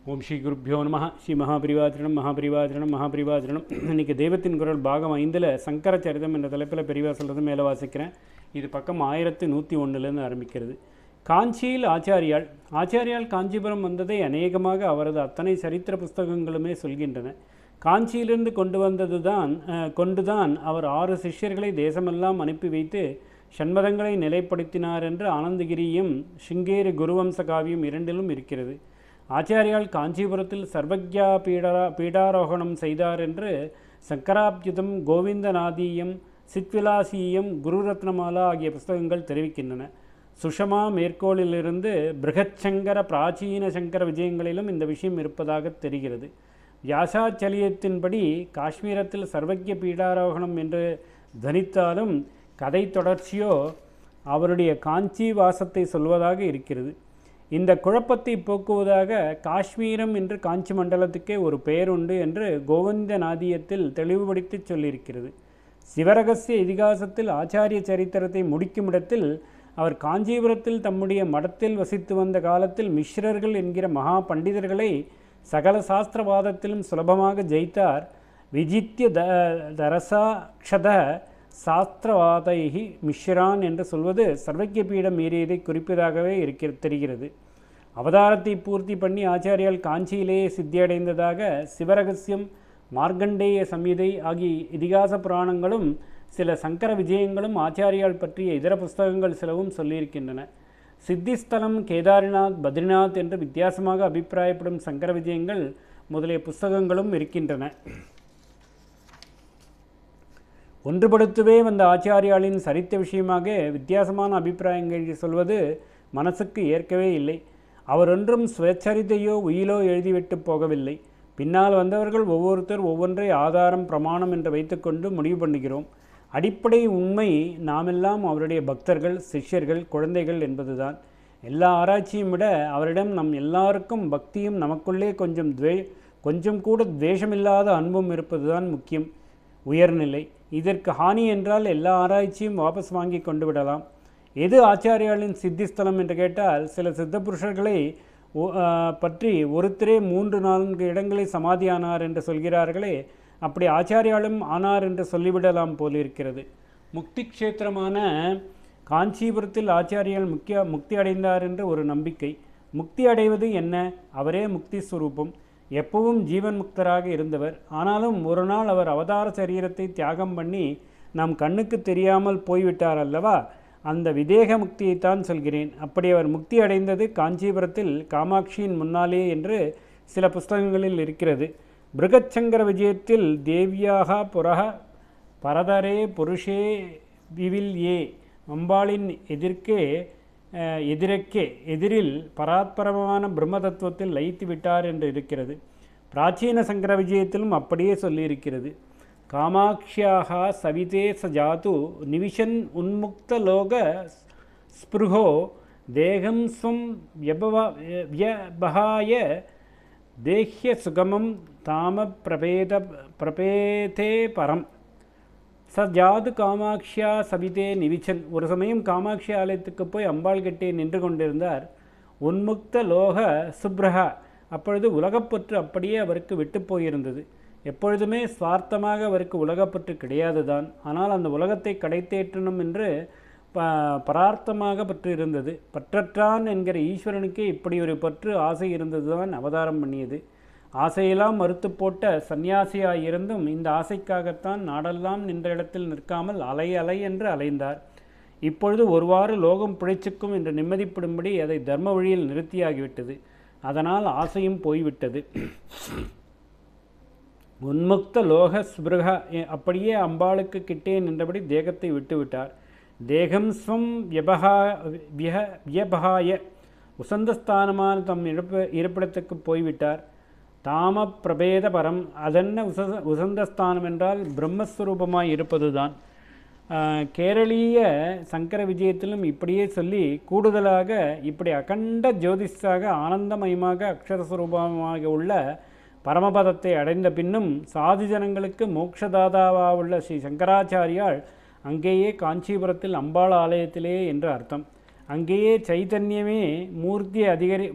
ஓம் ஸ்ரீ குருப்பியோ நம. ஸ்ரீ மகாபரிவாதிரணம் மகாபரிவாதிரணம் மகாபரிவாதிரணம். இன்றைக்கி தெய்வத்தின் குரல் பாகம் 5 சங்கர சரிதம் என்ற தலைப்பில் பெரியவா சொல்கிறது மேலே வாசிக்கிறேன். இது பக்கம் 1101 ஆரம்பிக்கிறது. காஞ்சியில் ஆச்சாரியால் காஞ்சிபுரம் வந்ததை அநேகமாக அவரது அத்தனை சரித்திர புஸ்தகங்களுமே சொல்கின்றன. காஞ்சியிலிருந்து கொண்டுதான் அவர் 6 சிஷ்யர்களை தேசமெல்லாம் அனுப்பி வைத்து ஷண்மதங்களை நிலைப்படுத்தினார் என்று ஆனந்தகிரியும் ஸ்ருங்கேரி குருவம்ச காவியம் இரண்டிலும் இருக்கிறது. ஆச்சாரியால் காஞ்சிபுரத்தில் சர்வக்யா பீடாரோகணம் செய்தார் என்று சங்கராப்யுதம், கோவிந்தநாதீயம், சித்விலாசீயம், குருரத்னமாலா ஆகிய புஸ்தகங்கள் தெரிவிக்கின்றன. சுஷமா மேற்கோளிலிருந்து பிருகச்சங்கர பிராச்சீன சங்கர விஜயங்களிலும் இந்த விஷயம் இருப்பதாக தெரிகிறது. வியாசாச்சலியத்தின்படி காஷ்மீரத்தில் சர்வக்ய பீடாரோகணம் என்று தனித்தாலும் கதை தொடர்ச்சியோ அவருடைய காஞ்சி வாசத்தை சொல்வதாக இருக்கிறது. இந்த குழப்பத்தை போக்குவதாக காஷ்மீரம் என்று காஞ்சி மண்டலத்துக்கே ஒரு பெயர் உண்டு என்று கோவிந்தநாதீயத்தில் தெளிவுபடுத்தி சொல்லியிருக்கிறது. சிவரகசிய இதிகாசத்தில் ஆச்சாரிய சரித்திரத்தை முடிக்கும் இடத்தில் அவர் காஞ்சிபுரத்தில் தம்முடைய மடத்தில் வசித்து வந்த காலத்தில் மிஸ்ரர்கள் என்கிற மகா பண்டிதர்களை சகல சாஸ்திரவாதத்திலும் சுலபமாக ஜெயித்தார். விஜித்ய தரசாக்ஷத சாஸ்திரவாதைகி மிஸ்ரான் என்று சொல்வது சர்வக்கிய பீடம் மீறியதை குறிப்பதாகவே தெரிகிறது. அவதாரத்தை பூர்த்தி பண்ணி ஆச்சாரியால் காஞ்சியிலேயே சித்தியடைந்ததாக சிவரகசியம், மார்க்கண்டேய சம்ஹிதை ஆகிய இதிகாச புராணங்களும் சில சங்கர விஜயங்களும் ஆச்சாரியால் பற்றிய இதர புஸ்தகங்கள் சிலவும் சொல்லியிருக்கின்றன. சித்திஸ்தலம், கேதார்நாத், பத்ரிநாத் என்று வித்தியாசமாக அபிப்பிராயப்படும் சங்கர விஜயங்கள் முதலிய புஸ்தகங்களும் இருக்கின்றன. ஒன்றுபடுத்தவே வந்த ஆச்சாரியாலின் சரித்த விஷயமாக வித்தியாசமான அபிப்பிராயங்கள் சொல்வது மனசுக்கு ஏற்கவே இல்லை. அவர் ஒன்றும் சுவச்சரிதையோ உயிலோ எழுதிவிட்டு போகவில்லை. பின்னால் வந்தவர்கள் ஒவ்வொருத்தர் ஒவ்வொன்றை ஆதாரம் பிரமாணம் என்று வைத்துக்கொண்டு முடிவு பண்ணுகிறோம். அடிப்படை உண்மை நாமெல்லாம் அவருடைய பக்தர்கள், சிஷ்யர்கள், குழந்தைகள் என்பதுதான். எல்லா ஆராய்ச்சியும் விட அவரிடம் நம் எல்லாருக்கும் பக்தியும் நமக்குள்ளே கொஞ்சம் கூட துவேஷமில்லாத அன்பும் இருப்பதுதான் முக்கியம், உயர்நிலை. இதற்கு ஹானி என்றால் எல்லா ஆராய்ச்சியும் வாபஸ் வாங்கி கொண்டு விடலாம். எது ஆச்சாரியாலின் சித்திஸ்தலம் என்று கேட்டால், சில சித்த புருஷர்களை பற்றி ஒருத்தரே 3-4 இடங்களை சமாதியானார் என்று சொல்கிறார்களே, அப்படி ஆச்சாரியாலும் ஆனார் என்று சொல்லிவிடலாம் போலிருக்கிறது. முக்தி க்ஷேத்திரமான காஞ்சிபுரத்தில் ஆச்சாரியால் முக்தி அடைந்தார் என்று ஒரு நம்பிக்கை. முக்தி அடைவது என்ன? அவரே முக்தி ஸ்வரூபம். எப்பவும் ஜீவன் முக்தராக இருந்தவர். ஆனாலும் ஒரு நாள் அவர் அவதார சரீரத்தை தியாகம் பண்ணி நம் கண்ணுக்கு தெரியாமல் போய்விட்டார் அல்லவா? அந்த விதேக முக்தியைத்தான் சொல்கிறேன். அப்படி அவர் முக்தி அடைந்தது காஞ்சிபுரத்தில் காமாட்சியின் முன்னாலே என்று சில புஸ்தகங்களில் இருக்கிறது. பிருகச்சங்கர விஜயத்தில் தேவியாக புரக பரதரே புருஷே விவில் ஏ அம்பாளின் எதிரில் பராத்பரமான பிரம்ம தத்துவத்தில் லயித்து விட்டார் என்று இருக்கிறது. பிராச்சீன சங்கர விஜயத்திலும் அப்படியே சொல்லியிருக்கிறது. காமாட்சியாக சவிதே சஜாத்து நிவிஷன் உன்முக்த லோக ஸ்பிருகோ தேகம் ஸ்வம் வியபகாய தேஹ்ய சுகமம் தாம பிரபேதே பரம் ச ஜாது காமாட்சியா சவிதே நிவிச்சன். ஒரு சமயம் காமாட்சி ஆலயத்துக்கு போய் அம்பாள் கட்டே நின்று கொண்டிருந்தார். உன்முக்த லோக சுப்ரஹா. அப்பொழுது உலகப்பற்று அப்படியே அவருக்கு விட்டு போயிருந்தது. எப்பொழுதுமே சுவார்த்தமாக அவருக்கு உலகப்பற்று கிடையாதுதான். ஆனால் அந்த உலகத்தை கடைத்தேற்றணும் என்று பரார்த்தமாக பற்று இருந்தது. பற்றற்றான் என்கிற ஈஸ்வரனுக்கே இப்படி ஒரு பற்று ஆசை இருந்ததுதான் அவதாரம் பண்ணியது. ஆசையெல்லாம் மறுத்து போட்ட சந்நியாசியாயிருந்தும் இந்த ஆசைக்காகத்தான் நாடெல்லாம் நின்ற இடத்தில் நிற்காமல் அலை என்று அலைந்தார். இப்பொழுது ஒருவாறு லோகம் பிழைச்சிக்கும் என்று நிம்மதிப்படும்படி அதை தர்ம வழியில் நிறுத்தியாகிவிட்டது. அதனால் ஆசையும் போய்விட்டது. உன்முக்த லோக ஸ்பிருக. அப்படியே அம்பாளுக்கு கிட்டே நின்றபடி தேகத்தை விட்டுவிட்டார். தேகம் ஸ்வம் வியபகாய உசந்தஸ்தானமான தம் இருப்பிடத்துக்கு போய்விட்டார். தாம பிரபேத பரம். அதென்ன உசந்தஸ்தானம் என்றால் பிரம்மஸ்வரூபமாய் இருப்பதுதான். கேரளீய சங்கர விஜயத்திலும் இப்படியே சொல்லி கூடுதலாக இப்படி அகண்ட ஜோதிஷாக ஆனந்தமயமாக அக்ஷரஸ்வரூபமாக உள்ள பரமபதத்தை அடைந்த பின்னும் சாது ஜனங்களுக்கு மோட்சதாதாவாக உள்ள ஸ்ரீ சங்கராச்சாரியால் அங்கேயே காஞ்சிபுரத்தில் அம்பாள் ஆலயத்திலே என்று அர்த்தம். அங்கேயே சைத்தன்யமே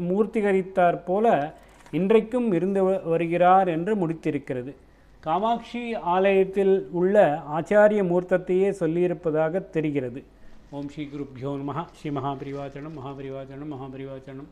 மூர்த்திகரித்தார் போல இன்றைக்கும் இருந்து வருகிறார் என்று முடித்திருக்கிறது. காமாட்சி ஆலயத்தில் உள்ள ஆச்சாரிய மூர்த்தத்தையே சொல்லியிருப்பதாக தெரிகிறது. ஓம் ஸ்ரீ குருப்யோ நமஹ. ஸ்ரீ மகாபரிவாச்சரணம் மகாபரிவாச்சரணம் மகாபரிவாச்சரணம்.